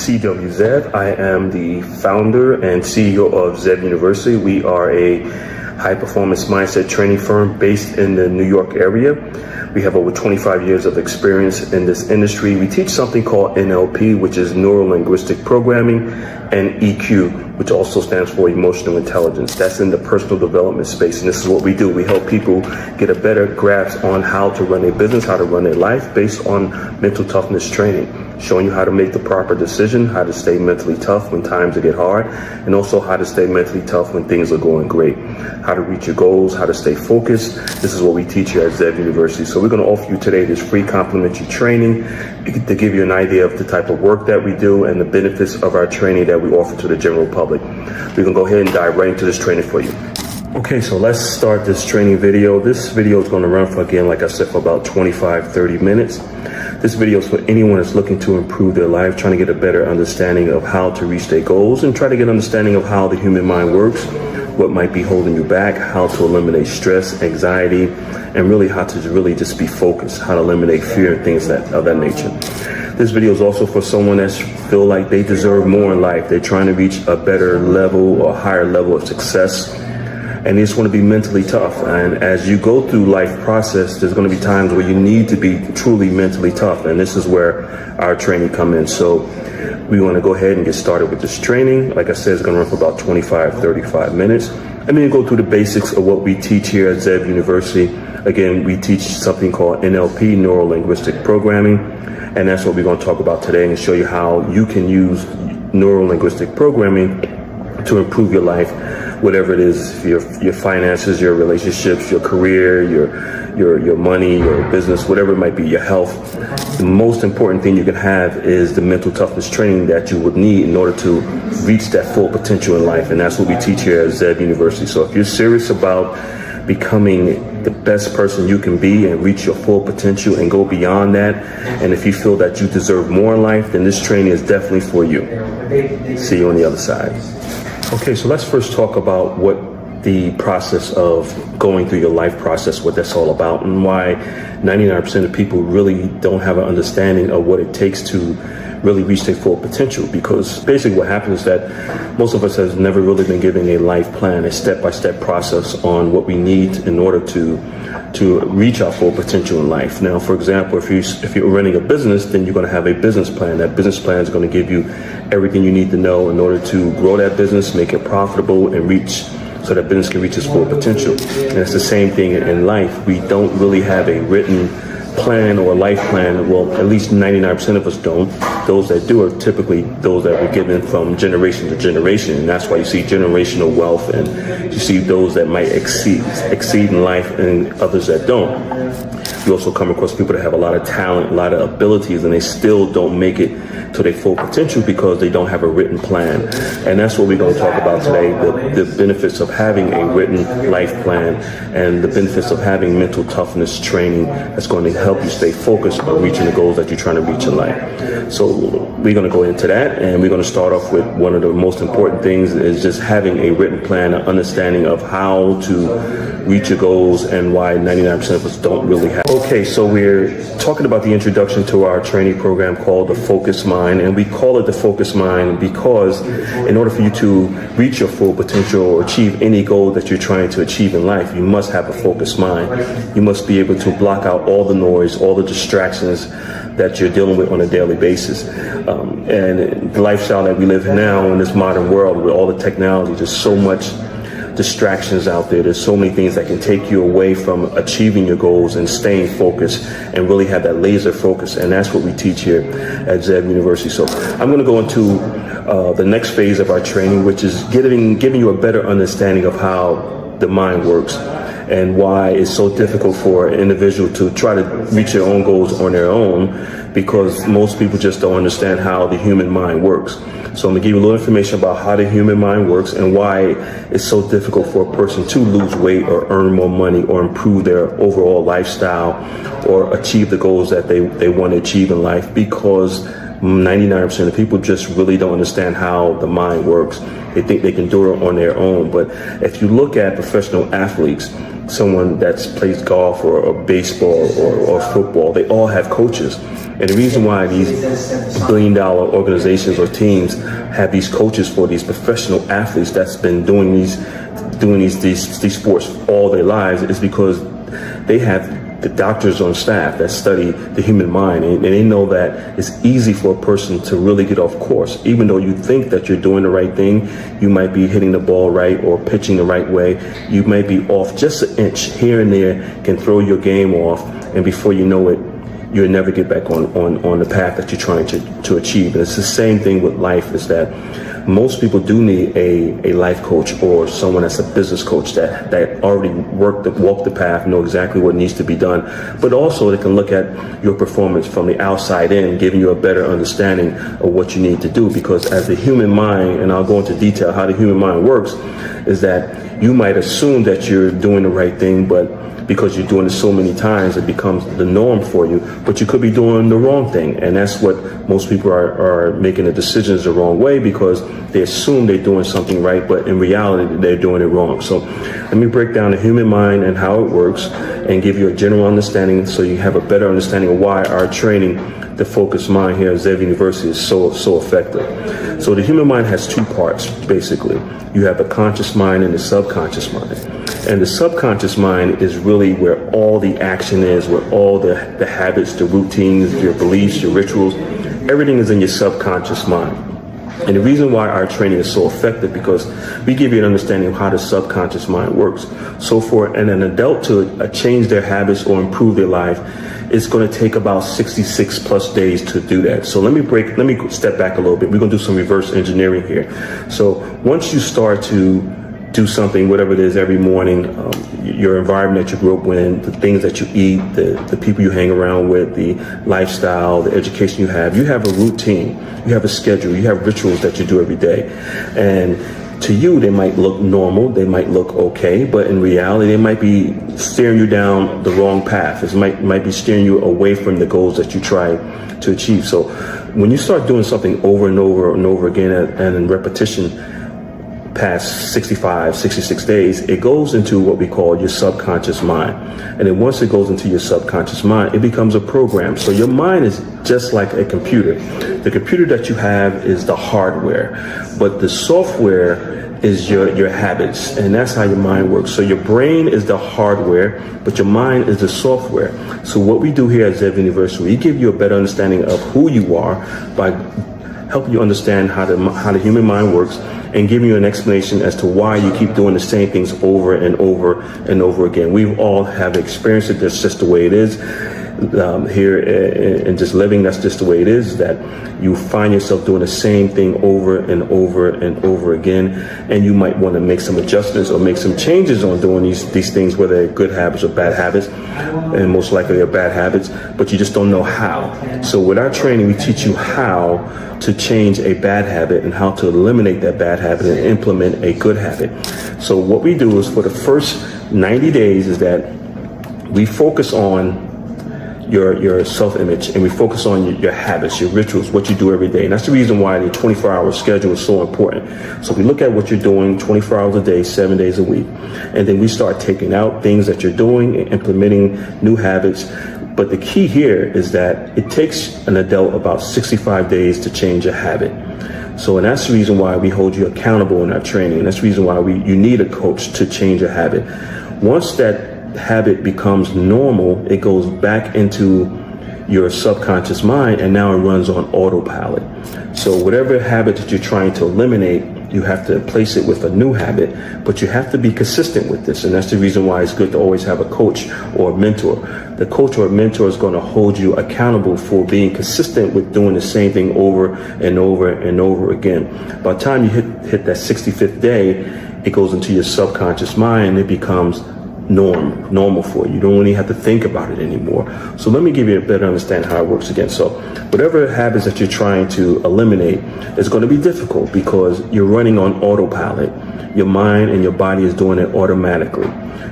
C.W. Zev. I am the founder and CEO of Zev University. We are a high-performance mindset training firm based in the New York area. We have over 25 years of experience in this industry. We teach something called NLP, which is Neuro-Linguistic Programming, and EQ, which also stands for Emotional Intelligence. That's in the personal development space, and this is what we do. We help people get a better grasp on how to run a business, how to run their life based on mental toughness training, showing you how to make the proper decision, how to stay mentally tough when times get hard, and also how to stay mentally tough when things are going great, how to reach your goals, how to stay focused. This is what we teach here at Zev University. So we're going to offer you today this free complimentary training to give you an idea of the type of work that we do and the benefits of our training that we offer to the general public. We're going to go ahead and dive right into this training for you. Okay, so let's start this training video. This video is going to run for, again, like I said, for about 25-30 minutes. This video is for anyone that's looking to improve their life, trying to get a better understanding of how to reach their goals, and try to get an understanding of how the human mind works, what might be holding you back, how to eliminate stress, anxiety, and really how to really just be focused, how to eliminate fear and things of that nature. This video is also for someone that feel like they deserve more in life. They're trying to reach a better level or higher level of success, and they just want to be mentally tough. And as you go through life process, there's going to be times where you need to be truly mentally tough, and this is where our training come in. So we want to go ahead and get started with this training. Like I said, it's going to run for about 25-35 minutes. I'm going to go through the basics of what we teach here at Zev University. Again, we teach something called NLP, Neuro-Linguistic Programming, and that's what we're going to talk about today and show you how you can use Neuro-Linguistic Programming to improve your life, whatever it is, your finances, your relationships, your career, your money, your business, whatever it might be, your health. The most important thing you can have is the mental toughness training that you would need in order to reach that full potential in life. And that's what we teach here at Zev University. So if you're serious about becoming the best person you can be and reach your full potential and go beyond that, and if you feel that you deserve more in life, then this training is definitely for you. See you on the other side. Okay, so let's first talk about what the process of going through your life process, what that's all about, and why 99% of people really don't have an understanding of what it takes to really reach their full potential. Because basically what happens is that most of us has never really been given a life plan, a step-by-step process on what we need in order to reach our full potential in life. Now, for example, if you're running a business, then you're going to have a business plan. That business plan is going to give you everything you need to know in order to grow that business, make it profitable, and so that business can reach its full potential. And it's the same thing in life. We don't really have a written plan or a life plan. Well, at least 99% of us don't. Those that do are typically those that were given from generation to generation, and that's why you see generational wealth, and you see those that might exceed in life and others that don't. You also come across people that have a lot of talent, a lot of abilities, and they still don't make it to their full potential because they don't have a written plan. And that's what we're going to talk about today, the benefits of having a written life plan and the benefits of having mental toughness training that's going to help you stay focused on reaching the goals that you're trying to reach in life. So we're going to go into that, and we're going to start off with one of the most important things is just having a written plan, an understanding of how to reach your goals and why 99% of us don't really have. Okay, so we're talking about the introduction to our training program called the Focus Mind, and we call it the Focus Mind because in order for you to reach your full potential or achieve any goal that you're trying to achieve in life, you must have a focused mind. You must be able to block out all the noise, all the distractions that you're dealing with on a daily basis. And the lifestyle that we live in now in this modern world with all the technology, there's so much distractions out there. There's so many things that can take you away from achieving your goals and staying focused and really have that laser focus. And that's what we teach here at Zev University. So I'm going to go into the next phase of our training, which is giving you a better understanding of how the mind works and why it's so difficult for an individual to try to reach their own goals on their own, because most people just don't understand how the human mind works. So I'm going to give you a little information about how the human mind works and why it's so difficult for a person to lose weight or earn more money or improve their overall lifestyle or achieve the goals that they want to achieve in life, because 99% of people just really don't understand how the mind works. They think they can do it on their own. But if you look at professional athletes, someone that plays golf or baseball or football, they all have coaches. And the reason why these billion-dollar organizations or teams have these coaches for these professional athletes that's been doing these sports all their lives is because they have the doctors on staff that study the human mind, and they know that it's easy for a person to really get off course. Even though you think that you're doing the right thing, you might be hitting the ball right or pitching the right way, you might be off just an inch here and there, can throw your game off, and before you know it, you'll never get back on the path that you're trying to achieve. And it's the same thing with life, is that most people do need a life coach or someone that's a business coach that already walked the path, know exactly what needs to be done. But also they can look at your performance from the outside in, giving you a better understanding of what you need to do. Because as the human mind, and I'll go into detail how the human mind works, is that you might assume that you're doing the right thing, but because you're doing it so many times, it becomes the norm for you, but you could be doing the wrong thing. And that's what most people are making the decisions the wrong way, because they assume they're doing something right, but in reality, they're doing it wrong. So let me break down the human mind and how it works and give you a general understanding so you have a better understanding of why our training, the focused mind here at Zev University, is so effective. So the human mind has two parts, basically. You have the conscious mind and the subconscious mind. And the subconscious mind is really where all the action is, where all the habits, the routines, your beliefs, your rituals, everything is in your subconscious mind. And the reason why our training is so effective, because we give you an understanding of how the subconscious mind works. So for an adult to change their habits or improve their life, it's going to take about 66 plus days to do that. So let me step back a little bit. We're going to do some reverse engineering here. So once you start to do something, whatever it is, every morning, your environment that you grew up in, the things that you eat, the people you hang around with, the lifestyle, the education you have a routine, you have a schedule, you have rituals that you do every day. And to you, they might look normal, they might look okay, but in reality, they might be steering you down the wrong path. It might be steering you away from the goals that you try to achieve. So when you start doing something over and over and over again and in repetition, past 65, 66 days, it goes into what we call your subconscious mind. And then once it goes into your subconscious mind, it becomes a program. So your mind is just like a computer. The computer that you have is the hardware, but the software is your habits, and that's how your mind works. So your brain is the hardware, but your mind is the software. So what we do here at Zev University, we give you a better understanding of who you are by helping you understand how the human mind works, and giving you an explanation as to why you keep doing the same things over and over and over again. We all have experienced it. That's just the way it is. Here and just living, that's just the way it is, that you find yourself doing the same thing over and over and over again, and you might want to make some adjustments or make some changes on doing these things, whether they're good habits or bad habits, and most likely they're bad habits, but you just don't know how. So with our training, we teach you how to change a bad habit and how to eliminate that bad habit and implement a good habit. So what we do is, for the first 90 days, is that we focus on your self-image, and we focus on your habits, your rituals, what you do every day. And that's the reason why the 24-hour schedule is so important. So we look at what you're doing 24 hours a day, 7 days a week, and then we start taking out things that you're doing and implementing new habits. But the key here is that it takes an adult about 65 days to change a habit. So, and that's the reason why we hold you accountable in our training. And that's the reason why you need a coach to change a habit. Once that habit becomes normal, it goes back into your subconscious mind, and now it runs on autopilot. So whatever habit that you're trying to eliminate, you have to place it with a new habit, but you have to be consistent with this. And that's the reason why it's good to always have a coach or a mentor. The coach or mentor is going to hold you accountable for being consistent with doing the same thing over and over and over again. By the time you hit that 65th day, it goes into your subconscious mind, and it becomes normal for you. You don't really have to think about it anymore. So let me give you a better understanding how it works again. So whatever habits that you're trying to eliminate is going to be difficult, because you're running on autopilot. Your mind and your body is doing it automatically.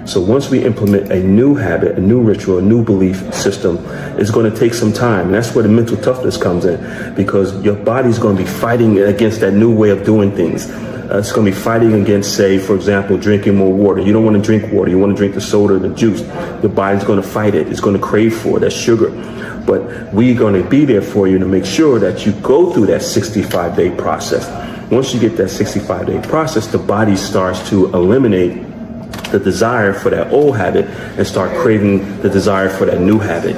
So once we implement a new habit, a new ritual, a new belief system, it's going to take some time. And that's where the mental toughness comes in, because your body's going to be fighting against that new way of doing things. It's going to be fighting against, say, for example, drinking more water. You don't want to drink water. You want to drink the soda, the juice. Your body's going to fight it. It's going to crave for it. That's sugar. But we're going to be there for you to make sure that you go through that 65-day process. Once you get that 65-day process, the body starts to eliminate the desire for that old habit and start craving the desire for that new habit.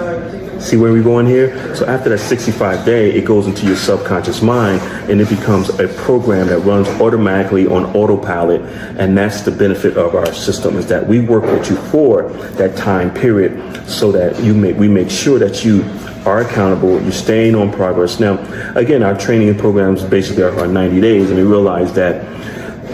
See where we're going here? So after that 65-day, it goes into your subconscious mind and it becomes a program that runs automatically on autopilot. And that's the benefit of our system, is that we work with you for that time period so that we make sure that you are accountable, you're staying on progress. Now, again, our training programs basically are 90 days, and we realize that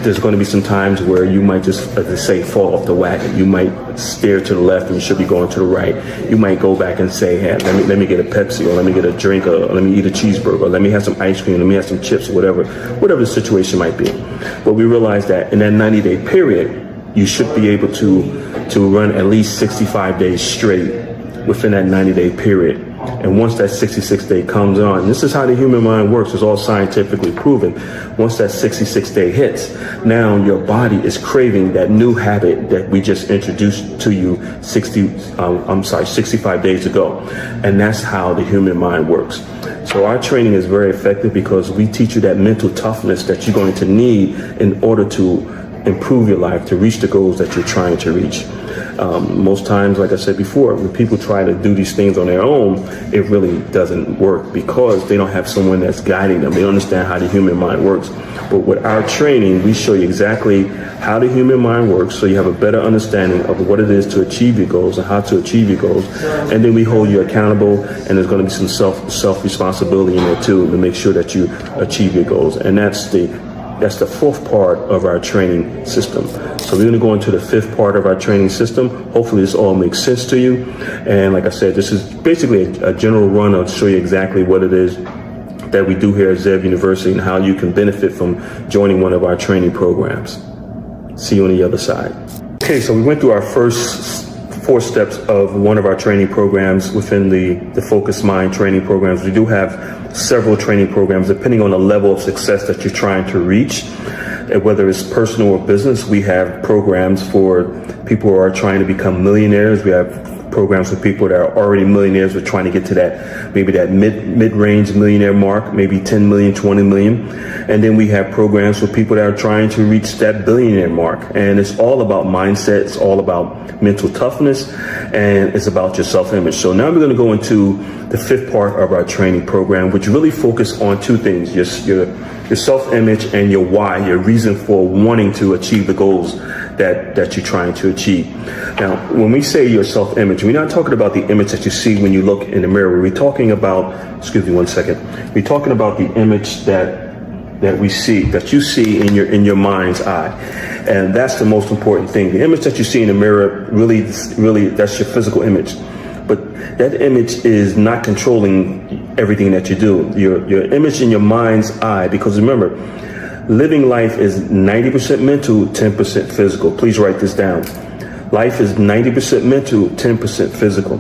there's going to be some times where you might just, as they say, fall off the wagon. You might steer to the left and you should be going to the right. You might go back and say, hey, let me get a Pepsi, or let me get a drink, or let me eat a cheeseburger, or let me have some ice cream, let me have some chips, or whatever the situation might be. But we realize that in that 90-day period, you should be able to run at least 65 days straight within that 90-day period. And once that 66th day comes on, and this is how the human mind works, it's all scientifically proven. Once that 66th day hits, now your body is craving that new habit that we just introduced to you 65 days ago. And that's how the human mind works. So our training is very effective because we teach you that mental toughness that you're going to need in order to improve your life, to reach the goals that you're trying to reach. Most times, like I said before, when people try to do these things on their own, it really doesn't work because they don't have someone that's guiding them. They don't understand how the human mind works. But with our training, we show you exactly how the human mind works, so you have a better understanding of what it is to achieve your goals and how to achieve your goals. And then we hold you accountable, and there's going to be some self-responsibility in there too to make sure that you achieve your goals. And that's the fourth part of our training system. So we're going to go into the fifth part of our training system. Hopefully this all makes sense to you. And like I said, this is basically a general run to show you exactly what it is that we do here at Zev University and how you can benefit from joining one of our training programs. See you on the other side. Okay, so we went through our first 4 steps of one of our training programs within the Focused Mind training programs. We do have several training programs depending on the level of success that you're trying to reach. Whether it's personal or business, we have programs for people who are trying to become millionaires. We have programs for people that are already millionaires. We're trying to get to that mid-range millionaire mark, maybe 10 million, 20 million. And then we have programs for people that are trying to reach that billionaire mark. And it's all about mindset. It's all about mental toughness, and it's about your self-image. So now we're going to go into the fifth part of our training program, which really focus on 2 things: your self-image and your why, your reason for wanting to achieve the goals that you're trying to achieve. Now, when we say your self-image, we're not talking about the image that you see when you look in the mirror. We're talking about, excuse me one second, we're talking about the image that we see, that you see in your mind's eye. And that's the most important thing. The image that you see in the mirror, really, that's your physical image. But that image is not controlling everything that you do. Your image in your mind's eye, because remember, living life is 90% mental, 10% physical. Please write this down. Life is 90% mental, 10% physical.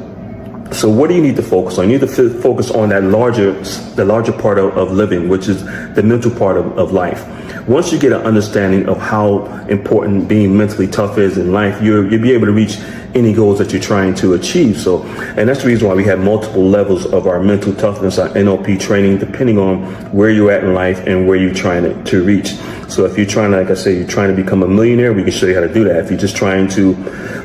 So what do you need to focus on? You need to focus on the larger part of living, which is the mental part of life. Once you get an understanding of how important being mentally tough is in life, you'll be able to reach any goals that you're trying to achieve. So, and that's the reason why we have multiple levels of our mental toughness, our NLP training, depending on where you're at in life and where you're trying to reach. So if you're trying to, like I say, you're trying to become a millionaire, we can show you how to do that. If you're just trying to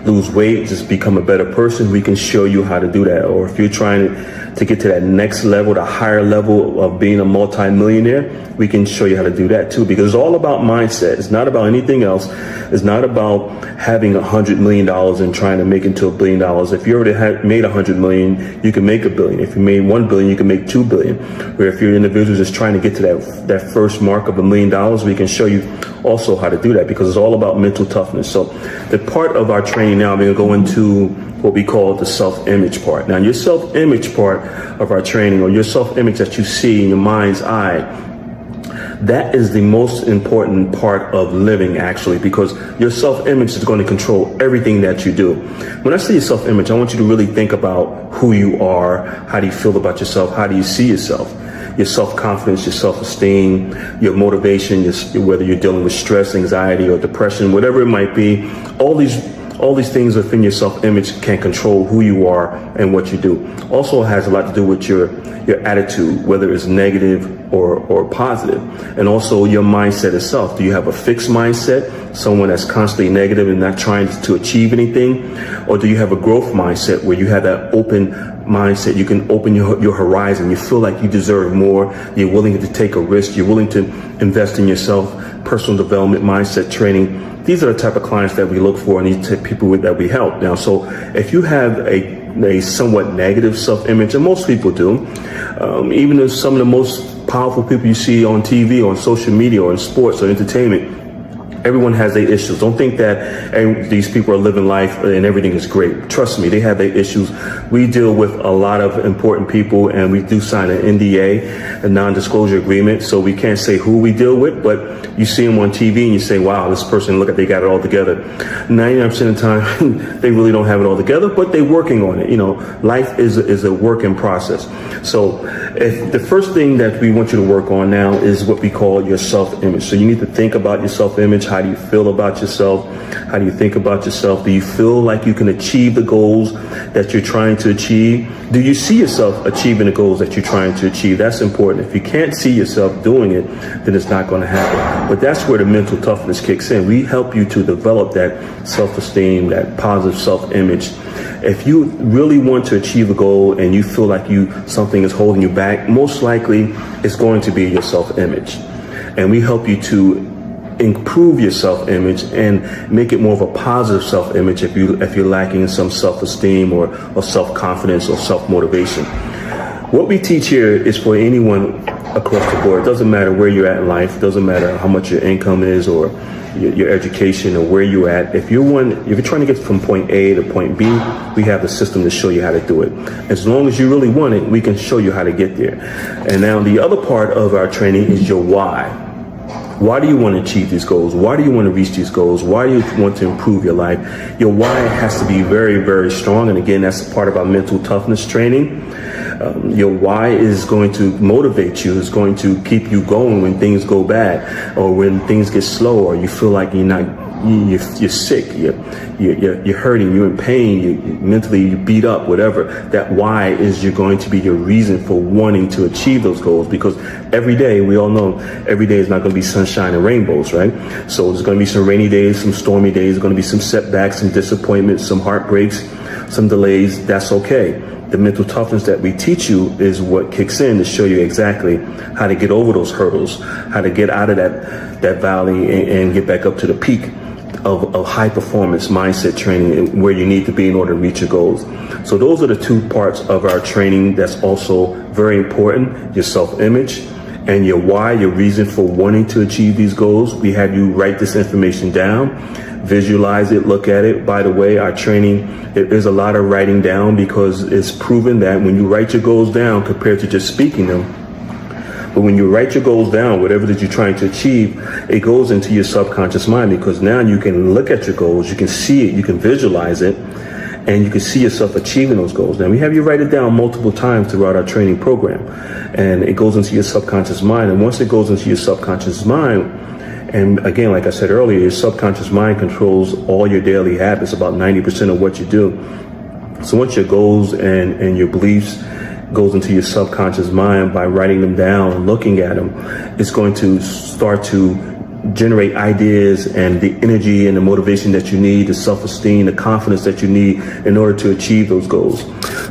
lose weight, just become a better person, we can show you how to do that. Or if you're trying to get to that next level, the higher level of being a multi-millionaire, we can show you how to do that too, because it's all about mindset. It's not about anything else. It's not about having $100 million and trying to make it to $1 billion. If you already made $100 million, you can make $1 billion. If you made $1 billion, you can make $2 billion. Where if you're an individual just trying to get to that first mark of $1 million, we can show you also how to do that, because it's all about mental toughness. So the part of our training now, we're going to go into what we call the self-image part. Now, your self-image part of our training, or your self-image that you see in your mind's eye, that is the most important part of living, actually, because your self-image is going to control everything that you do. When I say your self-image, I want you to really think about who you are. How do you feel about yourself? How do you see yourself? your self-confidence, your self-esteem, your motivation, whether you're dealing with stress, anxiety, or depression, whatever it might be. All these things within your self-image can control who you are and what you do. Also has a lot to do with your attitude, whether it's negative or positive. And also your mindset itself. Do you have a fixed mindset, someone that's constantly negative and not trying to achieve anything? Or do you have a growth mindset where you have that open mindset? You can open your horizon. You feel like you deserve more. You're willing to take a risk. You're willing to invest in yourself. Personal development, mindset training. These are the type of clients that we look for and these type of people that we help. Now, so if you have a somewhat negative self-image, and most people do, even if some of the most powerful people you see on TV, on social media, or in sports or entertainment, everyone has their issues. Don't think that these people are living life and everything is great. Trust me, they have their issues. We deal with a lot of important people, and we do sign an NDA, a non-disclosure agreement, so we can't say who we deal with, but you see them on TV and you say, wow, this person, look at, they got it all together. 99% of the time, they really don't have it all together, but they're working on it. You know, life is a work in process. So if the first thing that we want you to work on now is what we call your self-image. So you need to think about your self-image. How do you feel about yourself? How do you think about yourself? Do you feel like you can achieve the goals that you're trying to achieve? Do you see yourself achieving the goals that you're trying to achieve? That's important. If you can't see yourself doing it, then it's not going to happen. But that's where the mental toughness kicks in. We help you to develop that self-esteem, that positive self-image. If you really want to achieve a goal and you feel like something is holding you back, most likely it's going to be your self-image. And we help you to improve your self-image and make it more of a positive self-image if you're lacking in some self-esteem or self-confidence or self-motivation. What we teach here is for anyone across the board. It doesn't matter where you're at in life. It doesn't matter how much your income is or your education or where you're at. If you're trying to get from point A to point B, we have the system to show you how to do it. As long as you really want it, we can show you how to get there. And now the other part of our training is your why. Why do you want to achieve these goals? Why do you want to reach these goals? Why do you want to improve your life? Your why has to be very, very strong. And again, that's part of our mental toughness training. Your why is going to motivate you. It's going to keep you going when things go bad or when things get slow or you feel like you're sick, you're hurting, you're in pain, you mentally beat up, whatever. That why is going to be your reason for wanting to achieve those goals, because every day, we all know, every day is not going to be sunshine and rainbows, right? So there's going to be some rainy days, some stormy days, there's going to be some setbacks, some disappointments, some heartbreaks, some delays. That's okay. The mental toughness that we teach you is what kicks in to show you exactly how to get over those hurdles, how to get out of that valley and get back up to the peak of high performance mindset training where you need to be in order to reach your goals. So those are the two parts of our training that's also very important: your self-image and your why, your reason for wanting to achieve these goals. We have you write this information down, visualize it, look at it. By the way, our training, there's a lot of writing down because it's proven that when you write your goals down compared to just speaking them, but when you write your goals down, whatever that you're trying to achieve, it goes into your subconscious mind, because now you can look at your goals, you can see it, you can visualize it, and you can see yourself achieving those goals. Now, we have you write it down multiple times throughout our training program, and it goes into your subconscious mind. And once it goes into your subconscious mind, and again, like I said earlier, your subconscious mind controls all your daily habits, about 90% of what you do. So once your goals and your beliefs goes into your subconscious mind, by writing them down and looking at them, it's going to start to generate ideas and the energy and the motivation that you need, the self-esteem, the confidence that you need in order to achieve those goals.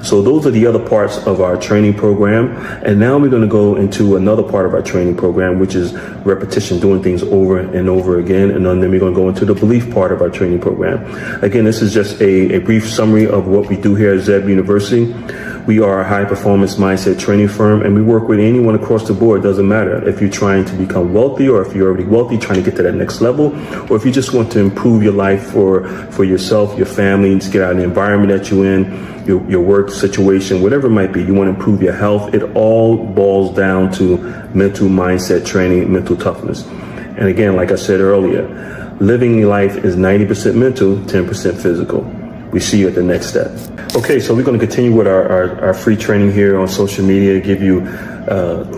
So those are the other parts of our training program. And now we're going to go into another part of our training program, which is repetition, doing things over and over again. And then we're going to go into the belief part of our training program. Again, this is just a brief summary of what we do here at Zeb University. We are a high-performance mindset training firm, and we work with anyone across the board. It doesn't matter if you're trying to become wealthy or if you're already wealthy, trying to get to that next level, or if you just want to improve your life for yourself, your family, and just get out of the environment that you're in, your work situation, whatever it might be. You want to improve your health. It all boils down to mental mindset training, mental toughness. And again, like I said earlier, living life is 90% mental, 10% physical. We see you at the next step. Okay, so we're going to continue with our free training here on social media, give you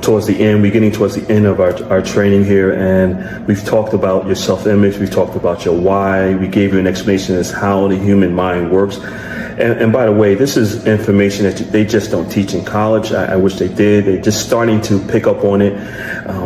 towards the end. We're getting towards the end of our training here, and we've talked about your self-image. We've talked about your why. We gave you an explanation as how the human mind works. And by the way, this is information that they just don't teach in college. I wish they did. They're just starting to pick up on it.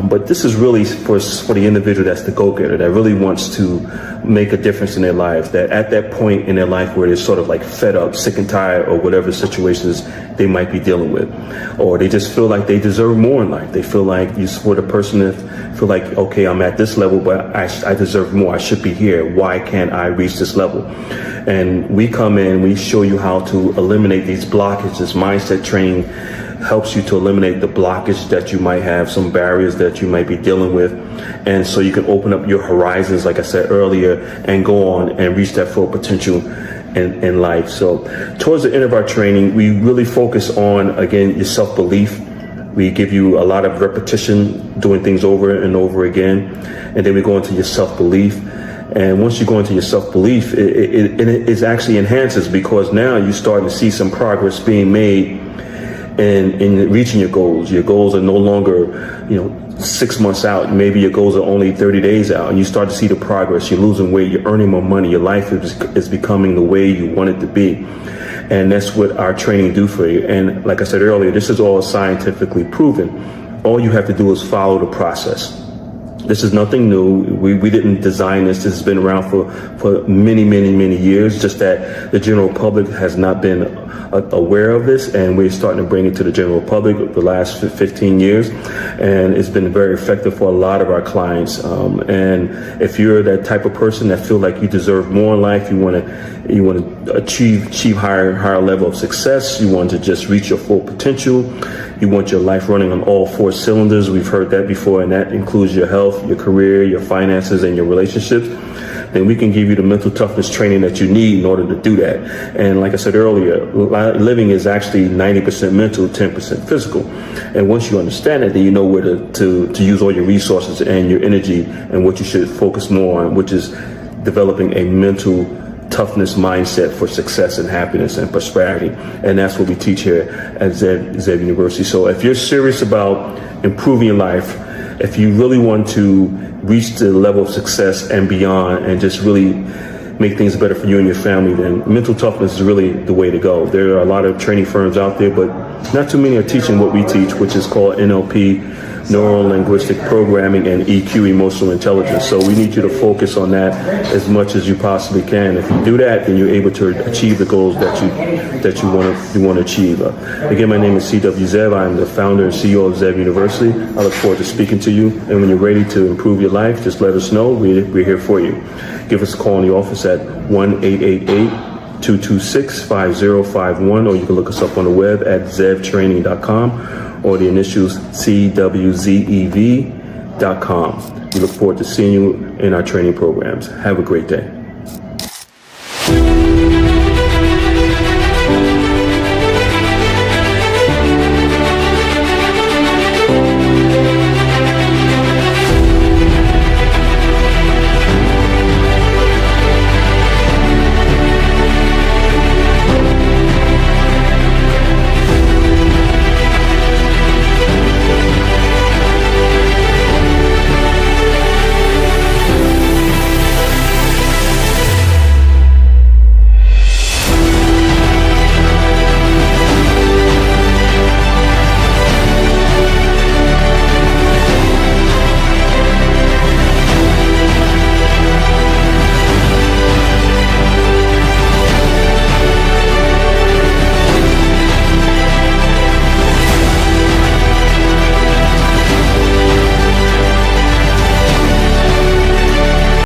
But this is really for the individual that's the go-getter, that really wants to make a difference in their lives, that at that point in their life where they're sort of like fed up, sick and tired, or whatever situations they might be dealing with, or they just feel like they deserve more in life. They feel like you support a person that feel like, okay, I'm at this level, but I deserve more. I should be here. Why can't I reach this level? And we come in, we show you how to eliminate these blockages. Mindset training helps you to eliminate the blockage that you might have, some barriers that you might be dealing with. And so you can open up your horizons, like I said earlier, and go on and reach that full potential in life. So towards the end of our training, we really focus on, again, your self-belief. We give you a lot of repetition, doing things over and over again. And then we go into your self-belief. And once you go into your self-belief, it actually enhances, because now you're starting to see some progress being made in reaching your goals. Your goals are no longer, 6 months out. Maybe your goals are only 30 days out, and you start to see the progress. You're losing weight, you're earning more money, your life is becoming the way you want it to be. And that's what our training do for you. And like I said earlier, this is all scientifically proven. All you have to do is follow the process. This is nothing new. We didn't design this. This has been around for many, many, many years, just that the general public has not been aware of this, and we're starting to bring it to the general public the last 15 years, and it's been very effective for a lot of our clients. And if you're that type of person that feel like you deserve more in life, you want to achieve higher level of success, you want to just reach your full potential, you want your life running on all 4 cylinders. We've heard that before, and that includes your health, your career, your finances, and your relationships. Then we can give you the mental toughness training that you need in order to do that. And like I said earlier, living is actually 90% mental, 10% physical. And once you understand that, then you know where to use all your resources and your energy, and what you should focus more on, which is developing a mental toughness mindset for success and happiness and prosperity. And that's what we teach here at Zev University. So if you're serious about improving your life, if you really want to reach the level of success and beyond, and just really make things better for you and your family, then mental toughness is really the way to go. There are a lot of training firms out there, but not too many are teaching what we teach, which is called NLP, Neuro-Linguistic Programming, and EQ, Emotional Intelligence. So we need you to focus on that as much as you possibly can. If you do that, then you're able to achieve the goals that you want to achieve. Again, my name is C.W. Zev. I'm the founder and CEO of Zev University. I look forward to speaking to you. And when you're ready to improve your life, just let us know. We're here for you. Give us a call in the office at 1-888-226-5051, or you can look us up on the web at zevtraining.com, or the initials CWZEV.com. We look forward to seeing you in our training programs. Have a great day.